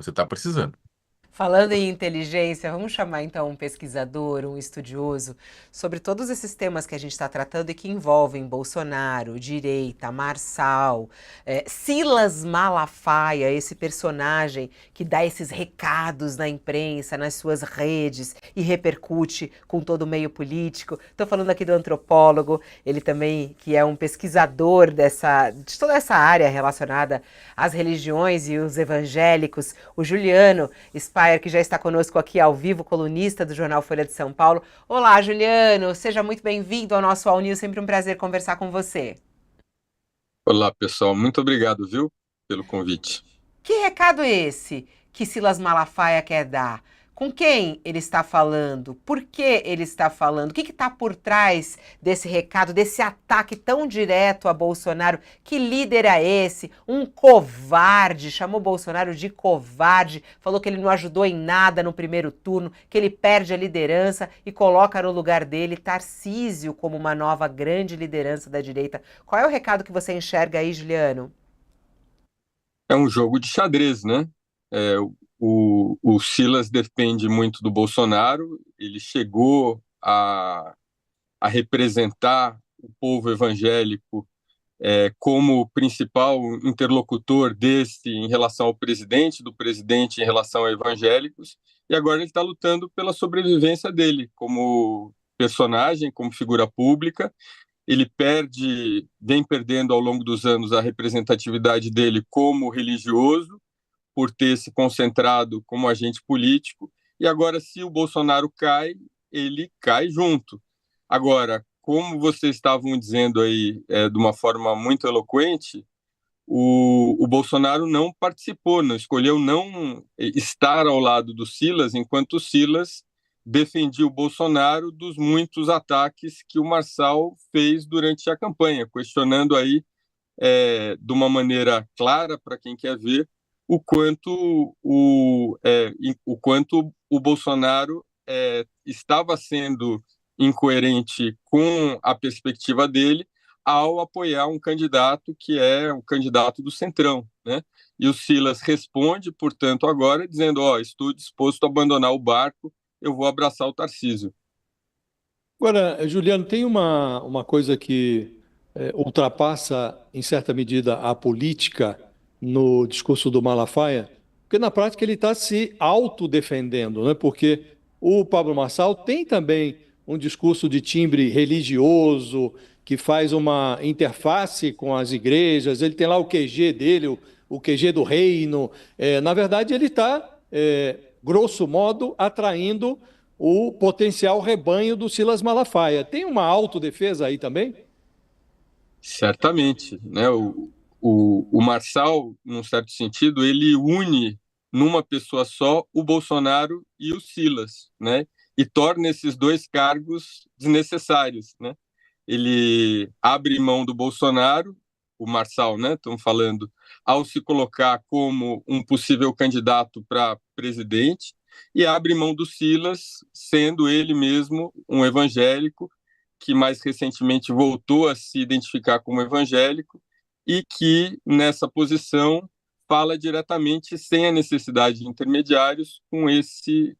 Você está precisando. Falando em inteligência, vamos chamar então um pesquisador, um estudioso, sobre todos esses temas que a gente está tratando e que envolvem Bolsonaro, direita, Marçal, Silas Malafaia, esse personagem que dá esses recados na imprensa, nas suas redes e repercute com todo o meio político. Estou falando aqui do antropólogo, ele também que é um pesquisador de toda essa área relacionada às religiões e os evangélicos, o Juliano Spayer, que já está conosco aqui ao vivo, colunista do jornal Folha de São Paulo. Olá, Juliano, seja muito bem-vindo ao nosso All News, sempre um prazer conversar com você. Olá, pessoal. Muito obrigado, viu, pelo convite. Que recado é esse que Silas Malafaia quer dar? Com quem ele está falando? Por que ele está falando? O que está por trás desse recado, desse ataque tão direto a Bolsonaro? Que líder é esse? Um covarde, chamou Bolsonaro de covarde, falou que ele não ajudou em nada no primeiro turno, que ele perde a liderança e coloca no lugar dele Tarcísio como uma nova grande liderança da direita. Qual é o recado que você enxerga aí, Juliano? É um jogo de xadrez, né? É, o Silas depende muito do Bolsonaro, ele chegou a representar o povo evangélico como principal interlocutor desse em relação ao presidente, do presidente em relação a evangélicos, e agora ele está lutando pela sobrevivência dele como personagem, como figura pública. Ele vem perdendo ao longo dos anos a representatividade dele como religioso, por ter se concentrado como agente político, e agora, se o Bolsonaro cai, ele cai junto. Agora, como vocês estavam dizendo aí de uma forma muito eloquente, o Bolsonaro não participou, não escolheu não estar ao lado do Silas, enquanto o Silas defendia o Bolsonaro dos muitos ataques que o Marçal fez durante a campanha, questionando aí de uma maneira clara para quem quer ver o quanto o Bolsonaro estava sendo incoerente com a perspectiva dele ao apoiar um candidato que é o candidato do Centrão, né? E o Silas responde, portanto, agora dizendo: ó, estou disposto a abandonar o barco, eu vou abraçar o Tarcísio. Agora, Juliano, tem uma coisa que ultrapassa, em certa medida, a política no discurso do Malafaia, porque na prática ele está se autodefendendo, né? Porque o Pablo Marçal tem também um discurso de timbre religioso, que faz uma interface com as igrejas, ele tem lá o QG dele, o QG do reino. Na verdade, ele está, grosso modo, atraindo o potencial rebanho do Silas Malafaia. Tem uma autodefesa aí também? Certamente, né? O Marçal, num certo sentido, ele une numa pessoa só o Bolsonaro e o Silas, né? E torna esses dois cargos desnecessários, né? Ele abre mão do Bolsonaro, o Marçal, né? Estamos falando, ao se colocar como um possível candidato para presidente, e abre mão do Silas, sendo ele mesmo um evangélico que mais recentemente voltou a se identificar como evangélico e que, nessa posição, fala diretamente, sem a necessidade de intermediários, com esse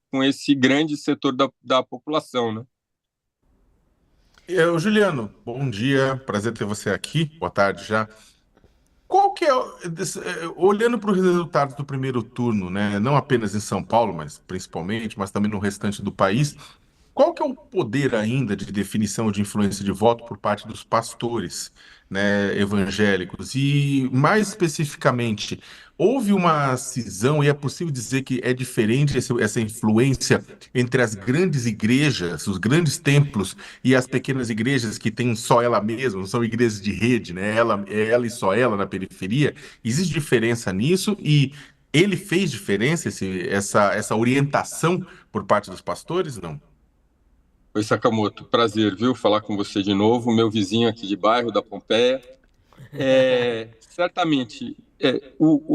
grande setor da população, né? Juliano, bom dia, prazer ter você aqui. Boa tarde já. Qual que é, olhando para os resultados do primeiro turno, né, não apenas em São Paulo, mas principalmente, mas também no restante do país, qual que é o poder ainda de definição de influência de voto por parte dos pastores, né, evangélicos? E, mais especificamente, houve uma cisão e é possível dizer que é diferente essa influência entre as grandes igrejas, os grandes templos e as pequenas igrejas que têm só ela mesma, não são igrejas de rede, né? Ela e só ela na periferia. Existe diferença nisso e ele fez diferença, essa orientação por parte dos pastores? Não. Oi, Sakamoto, prazer, viu, falar com você de novo, meu vizinho aqui de bairro, da Pompeia. Certamente,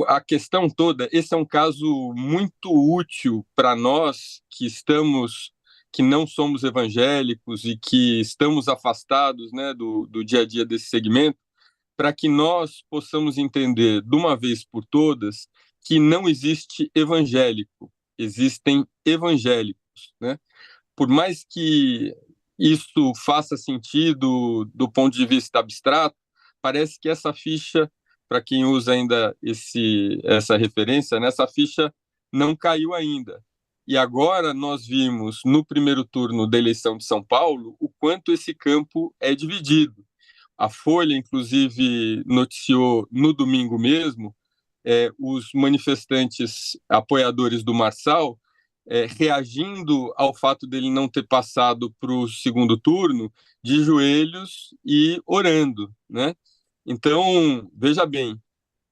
a questão toda, esse é um caso muito útil para nós que não somos evangélicos e que estamos afastados, né, do dia a dia desse segmento, para que nós possamos entender de uma vez por todas que não existe evangélico, existem evangélicos, né? Por mais que isso faça sentido do ponto de vista abstrato, parece que essa ficha, para quem usa ainda essa referência, né, essa ficha não caiu ainda. E agora nós vimos, no primeiro turno da eleição de São Paulo, o quanto esse campo é dividido. A Folha, inclusive, noticiou no domingo mesmo os manifestantes apoiadores do Marçal reagindo ao fato dele não ter passado para o segundo turno de joelhos e orando, né? Então, veja bem,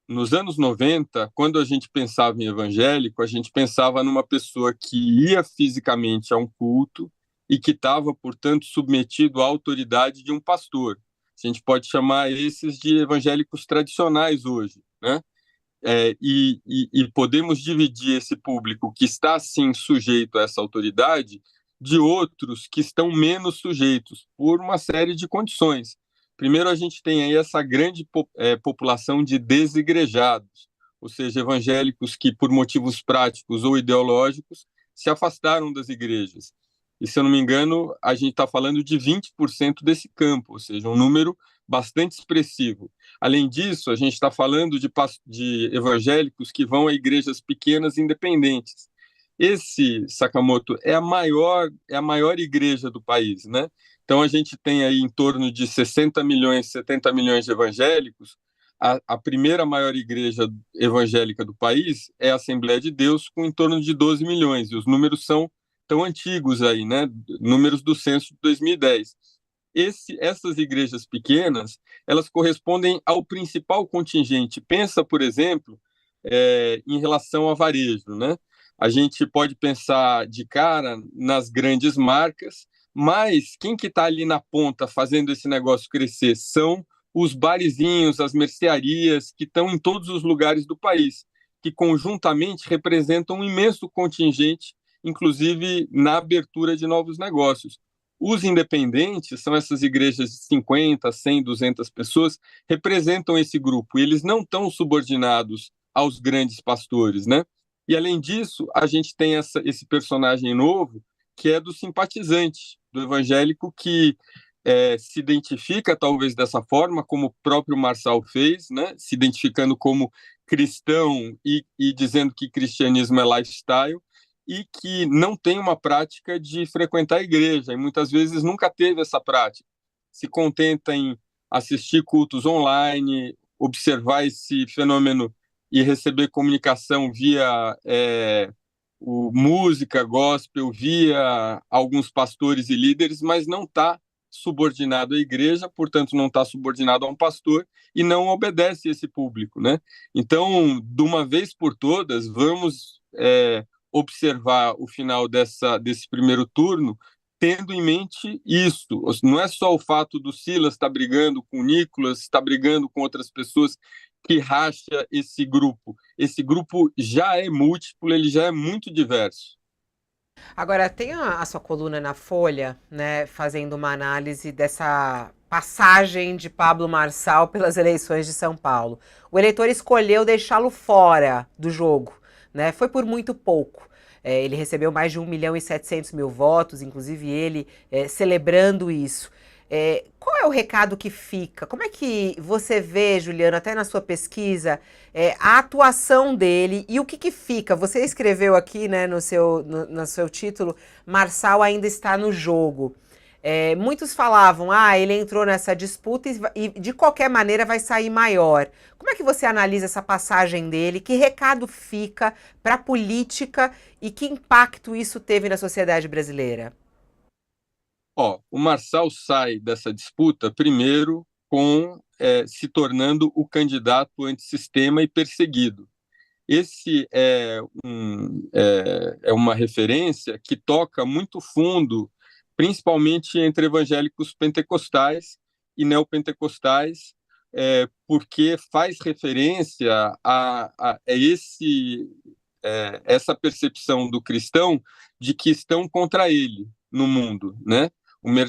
nos anos 90, quando a gente pensava em evangélico, a gente pensava numa pessoa que ia fisicamente a um culto e que estava, portanto, submetido à autoridade de um pastor. A gente pode chamar esses de evangélicos tradicionais hoje, né? E podemos dividir esse público que está, sim, sujeito a essa autoridade de outros que estão menos sujeitos, por uma série de condições. Primeiro, a gente tem aí essa grande população de desigrejados, ou seja, evangélicos que, por motivos práticos ou ideológicos, se afastaram das igrejas. E, se eu não me engano, a gente está falando de 20% desse campo, ou seja, um número bastante expressivo. Além disso, a gente está falando de evangélicos que vão a igrejas pequenas independentes. Esse, Sakamoto, é a maior igreja do país, né? Então, a gente tem aí em torno de 60 milhões, 70 milhões de evangélicos. A primeira maior igreja evangélica do país é a Assembleia de Deus, com em torno de 12 milhões. E os números são tão antigos aí, né? Números do censo de 2010. Essas igrejas pequenas, elas correspondem ao principal contingente. Pensa, por exemplo, em relação a varejo, né? A gente pode pensar de cara nas grandes marcas, mas quem que está ali na ponta fazendo esse negócio crescer são os barizinhos, as mercearias que estão em todos os lugares do país, que conjuntamente representam um imenso contingente, inclusive na abertura de novos negócios. Os independentes, são essas igrejas de 50, 100, 200 pessoas, representam esse grupo, e eles não estão subordinados aos grandes pastores, né? E, além disso, a gente tem esse personagem novo, que é do simpatizante, do evangélico, que se identifica, talvez, dessa forma, como o próprio Marçal fez, né? Se identificando como cristão e dizendo que cristianismo é lifestyle, e que não tem uma prática de frequentar a igreja, e muitas vezes nunca teve essa prática. Se contenta em assistir cultos online, observar esse fenômeno e receber comunicação via música gospel, via alguns pastores e líderes, mas não está subordinado à igreja, portanto não está subordinado a um pastor e não obedece esse público, né? Então, de uma vez por todas, vamos observar o final desse primeiro turno, tendo em mente isso. Não é só o fato do Silas estar brigando com o Nicolas, estar brigando com outras pessoas que racha esse grupo. Esse grupo já é múltiplo, ele já é muito diverso. Agora, tem a sua coluna na Folha, né, fazendo uma análise dessa passagem de Pablo Marçal pelas eleições de São Paulo. O eleitor escolheu deixá-lo fora do jogo, né? Foi por muito pouco. Ele recebeu mais de 1.700.000 votos, inclusive ele celebrando isso. Qual é o recado que fica? Como é que você vê, Juliano, até na sua pesquisa, a atuação dele e o que fica? Você escreveu aqui, né, no seu título, Marçal ainda está no jogo. Muitos falavam, ele entrou nessa disputa e de qualquer maneira vai sair maior. Como é que você analisa essa passagem dele? Que recado fica para a política e que impacto isso teve na sociedade brasileira? O Marçal sai dessa disputa primeiro se tornando o candidato antissistema e perseguido. Esse é uma referência que toca muito fundo, principalmente entre evangélicos pentecostais e neopentecostais, porque faz referência a essa percepção do cristão de que estão contra ele no mundo, né?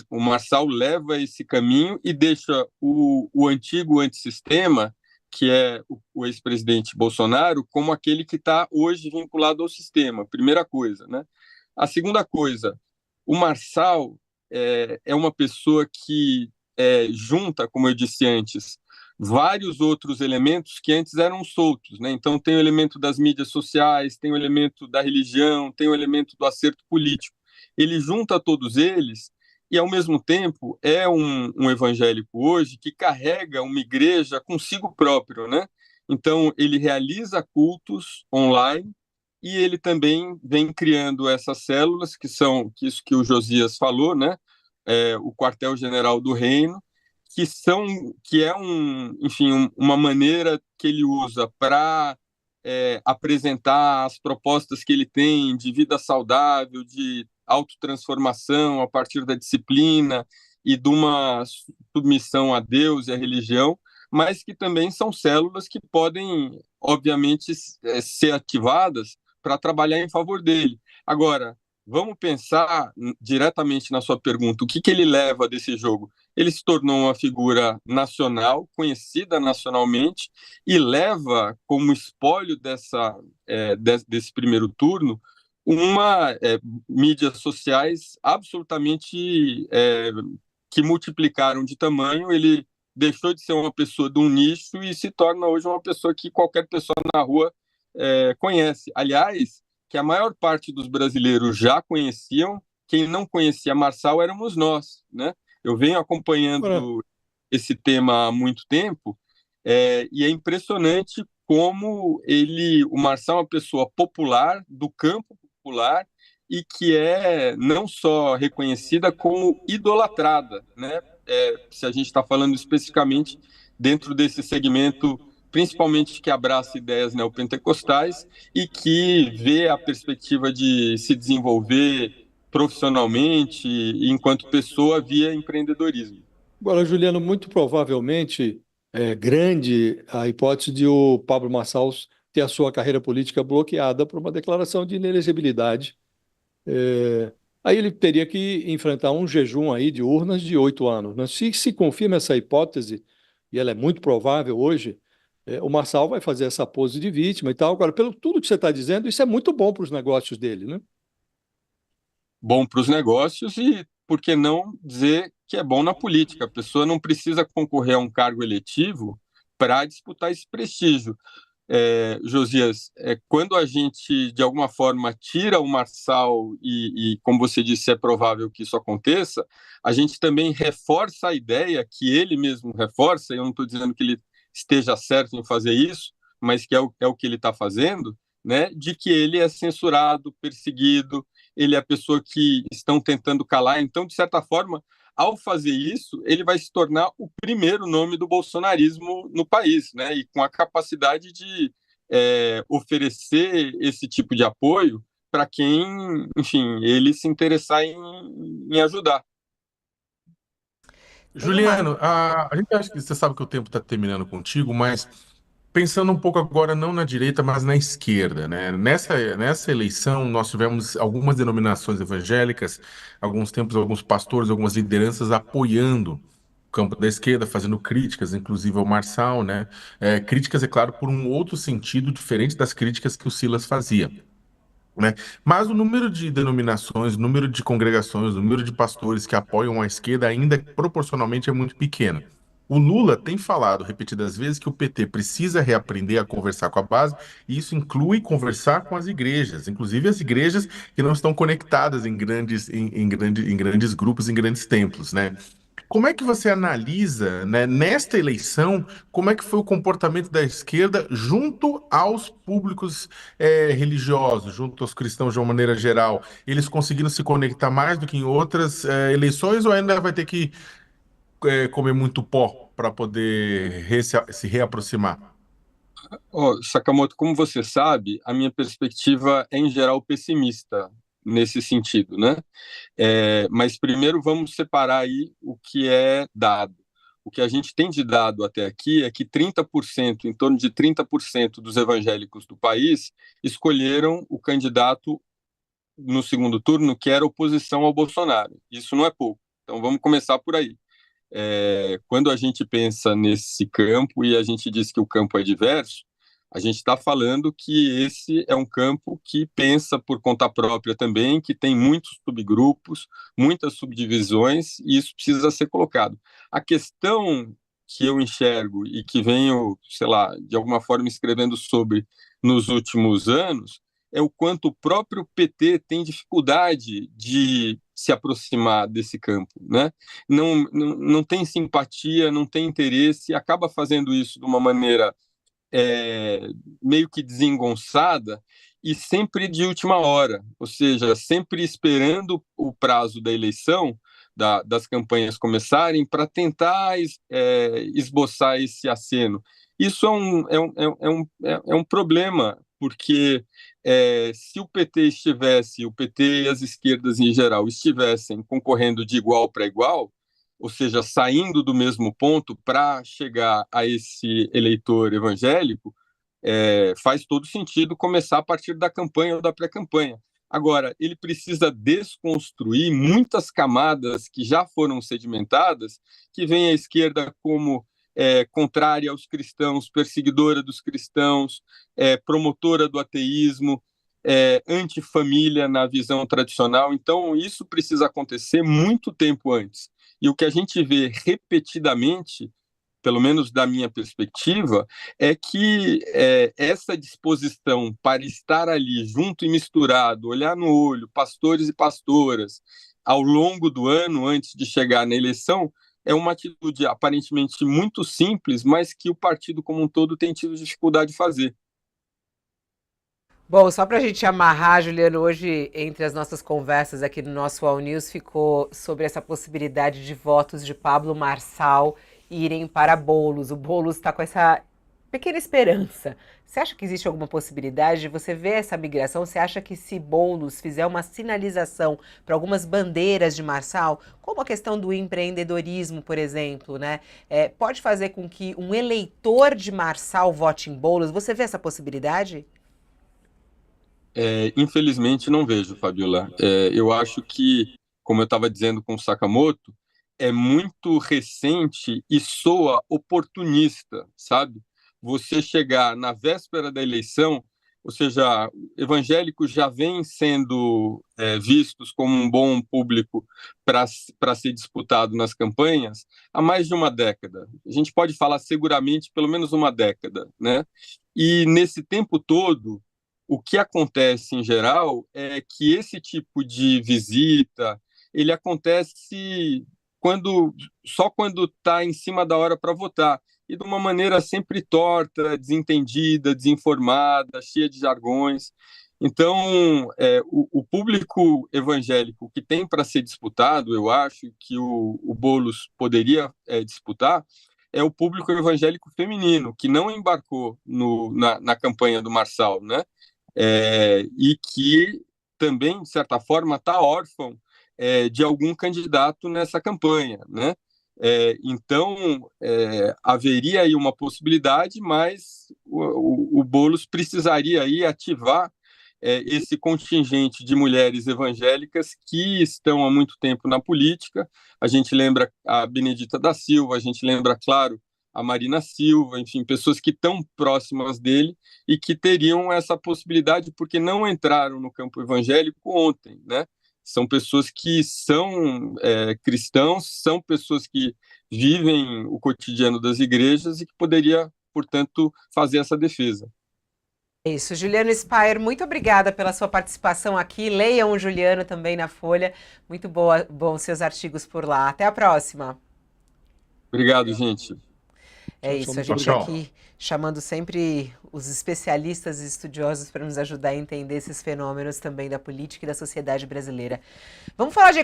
O Marçal leva esse caminho e deixa o antigo antissistema, que é o ex-presidente Bolsonaro, como aquele que está hoje vinculado ao sistema, primeira coisa, né? A segunda coisa, o Marçal é uma pessoa que junta, como eu disse antes, vários outros elementos que antes eram soltos, né? Então tem o elemento das mídias sociais, tem o elemento da religião, tem o elemento do acerto político. Ele junta todos eles e, ao mesmo tempo, é um evangélico hoje que carrega uma igreja consigo próprio, né? Então ele realiza cultos online e ele também vem criando essas células que são isso que o Josias falou, né? O quartel-general do reino, que é enfim, uma maneira que ele usa para apresentar as propostas que ele tem de vida saudável, de autotransformação a partir da disciplina e de uma submissão a Deus e à religião, mas que também são células que podem, obviamente, ser ativadas para trabalhar em favor dele. Agora, vamos pensar diretamente na sua pergunta, o que ele leva desse jogo? Ele se tornou uma figura nacional, conhecida nacionalmente, e leva como espólio desse primeiro turno mídias sociais absolutamente que multiplicaram de tamanho. Ele deixou de ser uma pessoa de um nicho e se torna hoje uma pessoa que qualquer pessoa na rua conhece. Aliás, que a maior parte dos brasileiros já conheciam, quem não conhecia Marçal éramos nós, né? Eu venho acompanhando esse tema há muito tempo e é impressionante como o Marçal é uma pessoa popular, do campo popular, e que é não só reconhecida, como idolatrada, né? Se a gente está falando especificamente dentro desse segmento, principalmente que abraça ideias neopentecostais e que vê a perspectiva de se desenvolver profissionalmente e enquanto pessoa via empreendedorismo. Agora, Juliano, muito provavelmente é grande a hipótese de o Pablo Marçal ter a sua carreira política bloqueada por uma declaração de inelegibilidade. Aí ele teria que enfrentar um jejum aí de urnas de 8 anos, né? Se confirma essa hipótese, e ela é muito provável hoje, o Marçal vai fazer essa pose de vítima e tal. Agora, pelo tudo que você está dizendo, isso é muito bom para os negócios dele, né? Bom para os negócios e, por que não dizer que é bom na política? A pessoa não precisa concorrer a um cargo eletivo para disputar esse prestígio. Josias, quando a gente, de alguma forma, tira o Marçal como você disse, é provável que isso aconteça, a gente também reforça a ideia que ele mesmo reforça, e eu não estou dizendo que ele esteja certo em fazer isso, mas que é o que ele está fazendo, né, de que ele é censurado, perseguido, ele é a pessoa que estão tentando calar. Então, de certa forma, ao fazer isso, ele vai se tornar o primeiro nome do bolsonarismo no país, né? E com a capacidade de oferecer esse tipo de apoio para quem, enfim, ele se interessar em ajudar. Juliano, a gente acha que você sabe que o tempo está terminando contigo, mas pensando um pouco agora não na direita, mas na esquerda, né? Nessa eleição nós tivemos algumas denominações evangélicas, alguns tempos, alguns pastores, algumas lideranças apoiando o campo da esquerda, fazendo críticas, inclusive ao Marçal, né? Críticas, é claro, por um outro sentido diferente das críticas que o Silas fazia, né? Mas o número de denominações, o número de congregações, o número de pastores que apoiam a esquerda ainda proporcionalmente é muito pequeno. O Lula tem falado repetidas vezes que o PT precisa reaprender a conversar com a base, e isso inclui conversar com as igrejas, inclusive as igrejas que não estão conectadas em grandes grupos, em grandes templos, né? Como é que você analisa, né, nesta eleição, como é que foi o comportamento da esquerda junto aos públicos religiosos, junto aos cristãos de uma maneira geral? Eles conseguiram se conectar mais do que em outras eleições ou ainda vai ter que comer muito pó para poder se reaproximar? Sakamoto, como você sabe, a minha perspectiva é, em geral, pessimista nesse sentido, né? Mas primeiro vamos separar aí o que é dado. O que a gente tem de dado até aqui é que 30%, em torno de 30% dos evangélicos do país escolheram o candidato no segundo turno que era oposição ao Bolsonaro. Isso não é pouco. Então vamos começar por aí. Quando a gente pensa nesse campo e a gente diz que o campo é diverso, a gente está falando que esse é um campo que pensa por conta própria também, que tem muitos subgrupos, muitas subdivisões, e isso precisa ser colocado. A questão que eu enxergo e que venho, sei lá, de alguma forma escrevendo sobre nos últimos anos, é o quanto o próprio PT tem dificuldade de se aproximar desse campo, né? Não tem simpatia, não tem interesse, e acaba fazendo isso de uma maneira meio que desengonçada e sempre de última hora, ou seja, sempre esperando o prazo da eleição, das campanhas começarem, para tentar esboçar esse aceno. Isso é um problema, porque se o PT e as esquerdas em geral estivessem concorrendo de igual para igual, ou seja, saindo do mesmo ponto para chegar a esse eleitor evangélico, faz todo sentido começar a partir da campanha ou da pré-campanha. Agora, ele precisa desconstruir muitas camadas que já foram sedimentadas, que vem a esquerda como contrária aos cristãos, perseguidora dos cristãos, promotora do ateísmo, antifamília na visão tradicional. Então, isso precisa acontecer muito tempo antes. E o que a gente vê repetidamente, pelo menos da minha perspectiva, é que essa disposição para estar ali junto e misturado, olhar no olho, pastores e pastoras, ao longo do ano, antes de chegar na eleição, é uma atitude aparentemente muito simples, mas que o partido como um todo tem tido dificuldade de fazer. Bom, só para a gente amarrar, Juliano, hoje, entre as nossas conversas aqui no nosso All News, ficou sobre essa possibilidade de votos de Pablo Marçal irem para Boulos. O Boulos está com essa pequena esperança. Você acha que existe alguma possibilidade? Você vê essa migração? Você acha que se Boulos fizer uma sinalização para algumas bandeiras de Marçal, como a questão do empreendedorismo, por exemplo, né, pode fazer com que um eleitor de Marçal vote em Boulos? Você vê essa possibilidade? Infelizmente não vejo, Fabiola. Eu acho que, como eu estava dizendo com o Sakamoto, é muito recente e soa oportunista, sabe? Você chegar na véspera da eleição, ou seja, evangélicos já vêm sendo vistos como um bom público para ser disputado nas campanhas há mais de uma década. A gente pode falar seguramente pelo menos uma década, né? E nesse tempo todo, o que acontece em geral é que esse tipo de visita ele acontece só quando está em cima da hora para votar e de uma maneira sempre torta, desentendida, desinformada, cheia de jargões. Então, o público evangélico que tem para ser disputado, eu acho que o Boulos poderia disputar, é o público evangélico feminino, que não embarcou na campanha do Marçal, né? E que também, de certa forma, está órfão de algum candidato nessa campanha, né? Então, haveria aí uma possibilidade, mas o Boulos precisaria aí ativar esse contingente de mulheres evangélicas que estão há muito tempo na política. A gente lembra a Benedita da Silva, a gente lembra, claro, a Marina Silva, enfim, pessoas que estão próximas dele e que teriam essa possibilidade porque não entraram no campo evangélico ontem, né? São pessoas que são cristãos, são pessoas que vivem o cotidiano das igrejas e que poderia, portanto, fazer essa defesa. Isso, Juliano Spaer, muito obrigada pela sua participação aqui. Leiam o Juliano também na Folha. Muito bom seus artigos por lá. Até a próxima. Obrigado, gente. É isso, a gente aqui chamando sempre os especialistas e estudiosos para nos ajudar a entender esses fenômenos também da política e da sociedade brasileira. Vamos falar de